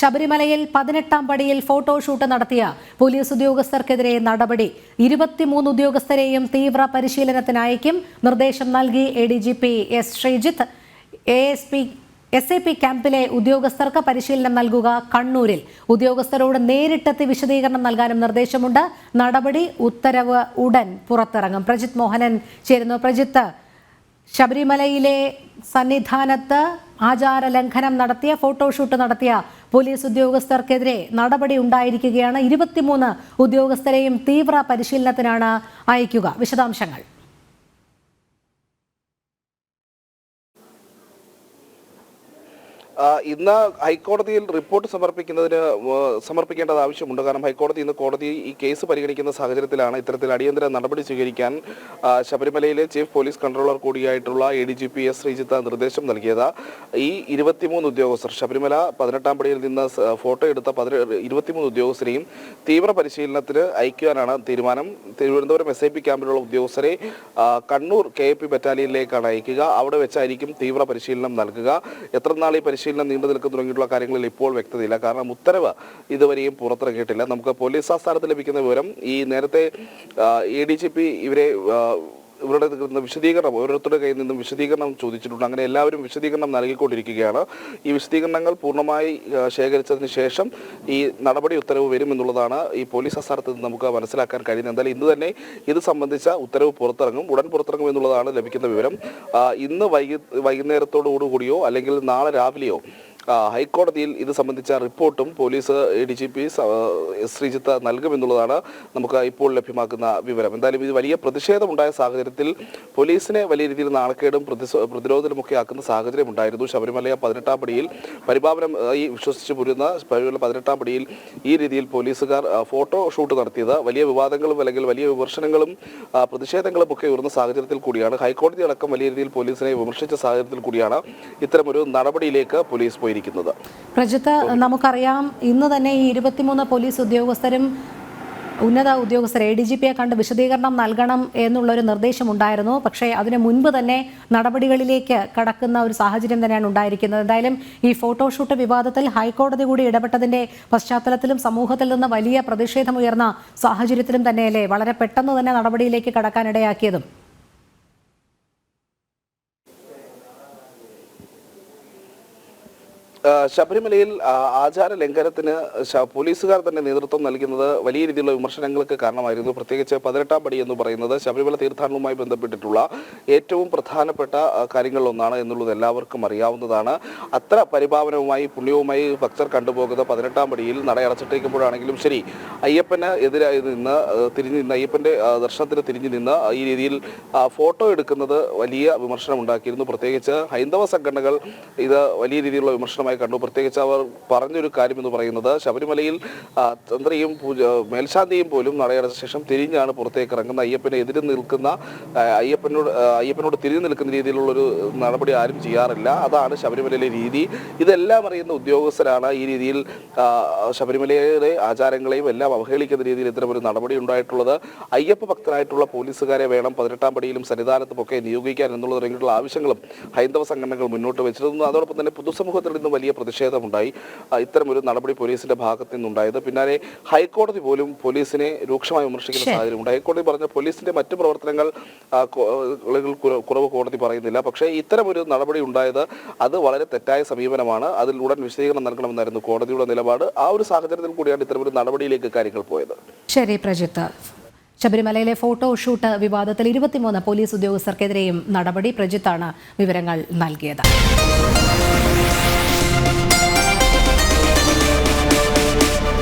ശബരിമലയിൽ 18ാം പടിയിൽ ഫോട്ടോഷൂട്ട് നടത്തിയ പോലീസ് ഉദ്യോഗസ്ഥർക്കെതിരെ നടപടി. 23 ഉദ്യോഗസ്ഥരെയും തീവ്ര പരിശീലനത്തിന് അയക്കും. നിർദ്ദേശം നൽകി ADGP S. ശ്രീജിത്ത്. SAP ക്യാമ്പിലെ ഉദ്യോഗസ്ഥർക്ക് പരിശീലനം നൽകുക കണ്ണൂരിൽ. ഉദ്യോഗസ്ഥരോട് നേരിട്ടെത്തി വിശദീകരണം നൽകാനും നിർദ്ദേശമുണ്ട്. നടപടി ഉത്തരവ് ഉടൻ പുറത്തിറങ്ങും. പ്രജിത്ത് മോഹനൻ ചേരുന്നു. പ്രജിത്ത്, ശബരിമലയിലെ സന്നിധാനത്ത് ആചാര ലംഘനം നടത്തിയ ഫോട്ടോഷൂട്ട് നടത്തിയ പോലീസ് ഉദ്യോഗസ്ഥർക്കെതിരെ നടപടി ഉണ്ടായിരിക്കുകയാണ്. 23 ഉദ്യോഗസ്ഥരെയും തീവ്ര പരിശീലനത്തിനാണ് അയക്കുക. വിശദാംശങ്ങൾ. ഇന്ന് ഹൈക്കോടതിയിൽ റിപ്പോർട്ട് സമർപ്പിക്കേണ്ടത് ആവശ്യമുണ്ട്. കാരണം കോടതി ഈ കേസ് പരിഗണിക്കുന്ന സാഹചര്യത്തിലാണ് ഇത്തരത്തിൽ അടിയന്തര നടപടി സ്വീകരിക്കാൻ ശബരിമലയിലെ ചീഫ് പോലീസ് കൺട്രോളർ കൂടിയായിട്ടുള്ള ADGP S. ശ്രീജിത്ത് നിർദ്ദേശം നൽകിയത്. ഈ 23 ഉദ്യോഗസ്ഥർ, ശബരിമല 18ാം പടിയിൽ നിന്ന് ഫോട്ടോ എടുത്ത 23 ഉദ്യോഗസ്ഥരെയും തീവ്ര പരിശീലനത്തിന് അയക്കുവാനാണ് തീരുമാനം. തിരുവനന്തപുരം SAP ക്യാമ്പിലുള്ള ഉദ്യോഗസ്ഥരെ കണ്ണൂർ KAP ബറ്റാലിയനിലേക്കാണ് അയക്കുക. അവിടെ വെച്ചായിരിക്കും തീവ്ര പരിശീലനം നൽകുക. എത്ര നാൾ ഈ പരിശീലനം നീണ്ടു നിൽക്കും തുടങ്ങിയിട്ടുള്ള കാര്യങ്ങളിൽ ഇപ്പോൾ വ്യക്തതയില്ല. കാരണം ഉത്തരവ് ഇതുവരെയും പുറത്തിറങ്ങിയിട്ടില്ല. നമുക്ക് പോലീസ് ആസ്ഥാനത്ത് ലഭിക്കുന്ന വിവരം, ഈ നേരത്തെ ADGP ഇവരുടെ വിശദീകരണം, ഓരോരുത്തരുടെ കയ്യിൽ നിന്നും വിശദീകരണം ചോദിച്ചിട്ടുണ്ട്. അങ്ങനെ എല്ലാവരും വിശദീകരണം നൽകിക്കൊണ്ടിരിക്കുകയാണ്. ഈ വിശദീകരണങ്ങൾ പൂർണ്ണമായി ശേഖരിച്ചതിന് ശേഷം ഈ നടപടി ഉത്തരവ് വരുമെന്നുള്ളതാണ് ഈ പോലീസ് ആസ്ഥാനത്ത് നിന്ന് നമുക്ക് മനസ്സിലാക്കാൻ കഴിയുന്നത്. എന്തായാലും ഇന്ന് തന്നെ ഇത് സംബന്ധിച്ച ഉത്തരവ് ഉടൻ പുറത്തിറങ്ങും എന്നുള്ളതാണ് ലഭിക്കുന്ന വിവരം. ഇന്ന് വൈകുന്നേരത്തോടുകൂടിയോ അല്ലെങ്കിൽ നാളെ രാവിലെയോ ഹൈക്കോടതിയിൽ ഇത് സംബന്ധിച്ച റിപ്പോർട്ടും പോലീസ് ADGP S. ശ്രീജിത്ത് നൽകുമെന്നുള്ളതാണ് നമുക്ക് ഇപ്പോൾ ലഭ്യമാക്കുന്ന വിവരം. എന്തായാലും ഇത് വലിയ പ്രതിഷേധമുണ്ടായ സാഹചര്യത്തിൽ പോലീസിനെ വലിയ രീതിയിൽ നാണക്കേടും പ്രതിരോധവുമൊക്കെ ആക്കുന്ന സാഹചര്യം ഉണ്ടായിരുന്നു. ശബരിമല 18ാം പടിയിൽ പരിപാവനമായി വിശ്വസിച്ച് പോരുന്ന 18ാം പടിയിൽ ഈ രീതിയിൽ പോലീസുകാർ ഫോട്ടോ ഷൂട്ട് നടത്തിയത് വലിയ വിവാദങ്ങളും അല്ലെങ്കിൽ വലിയ വിമർശനങ്ങളും പ്രതിഷേധങ്ങളും ഒക്കെ ഉയർന്ന സാഹചര്യത്തിൽ കൂടിയാണ്. ഹൈക്കോടതി അടക്കം വലിയ രീതിയിൽ പോലീസിനെ വിമർശിച്ച സാഹചര്യത്തിൽ കൂടിയാണ് ഇത്തരമൊരു നടപടിയിലേക്ക് പോലീസ് പോയിരിക്കുന്നത്. പ്രജിത്ത്, നമുക്കറിയാം ഇന്ന് തന്നെ ഈ 23 പോലീസ് ഉദ്യോഗസ്ഥരും ഉന്നത ഉദ്യോഗസ്ഥർ ADGPയെ കണ്ട് വിശദീകരണം നൽകണം എന്നുള്ളൊരു നിർദ്ദേശമുണ്ടായിരുന്നു. പക്ഷേ അതിന് മുൻപ് തന്നെ നടപടികളിലേക്ക് കടക്കുന്ന ഒരു സാഹചര്യം തന്നെയാണ് ഉണ്ടായിരിക്കുന്നത്. എന്തായാലും ഈ ഫോട്ടോഷൂട്ട് വിവാദത്തിൽ ഹൈക്കോടതി കൂടി ഇടപെട്ടതിന്റെ പശ്ചാത്തലത്തിലും സമൂഹത്തിൽ നിന്ന് വലിയ പ്രതിഷേധമുയർന്ന സാഹചര്യത്തിലും തന്നെയല്ലേ വളരെ പെട്ടെന്ന് തന്നെ നടപടിയിലേക്ക് കടക്കാനിടയാക്കിയതും? ശബരിമലയിൽ ആചാര ലംഘനത്തിന് പോലീസുകാർ തന്നെ നേതൃത്വം നൽകുന്നത് വലിയ രീതിയിലുള്ള വിമർശനങ്ങൾക്ക് കാരണമായിരുന്നു. പ്രത്യേകിച്ച് 18ാം പടി എന്ന് പറയുന്നത് ശബരിമല തീർത്ഥാടനവുമായി ബന്ധപ്പെട്ടിട്ടുള്ള ഏറ്റവും പ്രധാനപ്പെട്ട കാര്യങ്ങളിലൊന്നാണ് എന്നുള്ളത് എല്ലാവർക്കും അറിയാവുന്നതാണ്. അത്ര പരിപാവനവുമായി പുണ്യവുമായി ഭക്തർ കണ്ടുപോകുന്ന 18ാം പടിയിൽ നടയടച്ചിട്ടേക്കുമ്പോഴാണെങ്കിലും ശരി, അയ്യപ്പന് എതിരായി നിന്ന് അയ്യപ്പന്റെ ദർശനത്തിന് തിരിഞ്ഞു നിന്ന് ഈ രീതിയിൽ ഫോട്ടോ എടുക്കുന്നത് വലിയ വിമർശനം ഉണ്ടാക്കിയിരുന്നു. പ്രത്യേകിച്ച് ഹൈന്ദവ സംഘടനകൾ ഇത് വലിയ രീതിയിലുള്ള വിമർശനമായി കണ്ടു. പ്രത്യേകിച്ച് അവർ പറഞ്ഞൊരു കാര്യം എന്ന് പറയുന്നത്, ശബരിമലയിൽ തന്ത്രിയും മേൽശാന്തിയും പോലും നടയടച്ച ശേഷം തിരിഞ്ഞാണ് പുറത്തേക്ക് ഇറങ്ങുന്ന. അയ്യപ്പനോട് തിരിഞ്ഞു നിൽക്കുന്ന രീതിയിലുള്ളൊരു നടപടി ആരും ചെയ്യാറില്ല. അതാണ് ശബരിമലയിലെ രീതി. ഇതെല്ലാം അറിയുന്ന ഉദ്യോഗസ്ഥരാണ് ഈ രീതിയിൽ ശബരിമലയിലെ ആചാരങ്ങളെയും എല്ലാം അവഹേളിക്കുന്ന രീതിയിൽ ഇത്തരമൊരു നടപടി ഉണ്ടായിട്ടുള്ളത്. അയ്യപ്പ ഭക്തരായിട്ടുള്ള പോലീസുകാരെ വേണം 18ാം പടിയിലും സന്നിധാനത്തുമൊക്കെ നിയോഗിക്കാൻ എന്നുള്ള തുടങ്ങിയിട്ടുള്ള ആവശ്യങ്ങളും ഹൈന്ദവ സംഘടനകൾ മുന്നോട്ട് വെച്ചിരുന്നു. അതോടൊപ്പം തന്നെ പൊതുസമൂഹത്തിൽ നിന്ന് വലിയ പ്രതിഷേധമുണ്ടായി ഇത്തരമൊരു നടപടി പോലീസിന്റെ ഭാഗത്തു നിന്നുണ്ടായത്. പിന്നാലെ ഹൈക്കോടതി പോലും പോലീസിനെ രൂക്ഷമായി വിമർശിക്കുന്ന സാഹചര്യമുണ്ട്. ഹൈക്കോടതി പറഞ്ഞ പോലീസിന്റെ മറ്റു പ്രവർത്തനങ്ങൾ കുറവ് കോടതി പറയുന്നില്ല. പക്ഷേ ഇത്തരമൊരു നടപടി ഉണ്ടായത് അത് വളരെ തെറ്റായ സമീപനമാണ്. അതിൽ ഉടൻ വിശദീകരണം നൽകണമെന്നായിരുന്നു കോടതിയുടെ നിലപാട്. ആ ഒരു സാഹചര്യത്തിൽ കൂടിയാണ് ഇത്തരമൊരു നടപടിയിലേക്ക് കാര്യങ്ങൾ പോയത്. ശരി പ്രജിത്ത്. ശബരിമലയിലെ ഫോട്ടോഷൂട്ട് വിവാദത്തിൽ 23 പോലീസ് ഉദ്യോഗസ്ഥർക്കെതിരെയും നടപടി. പ്രജിത്താണ് വിവരങ്ങൾ നൽകിയത്.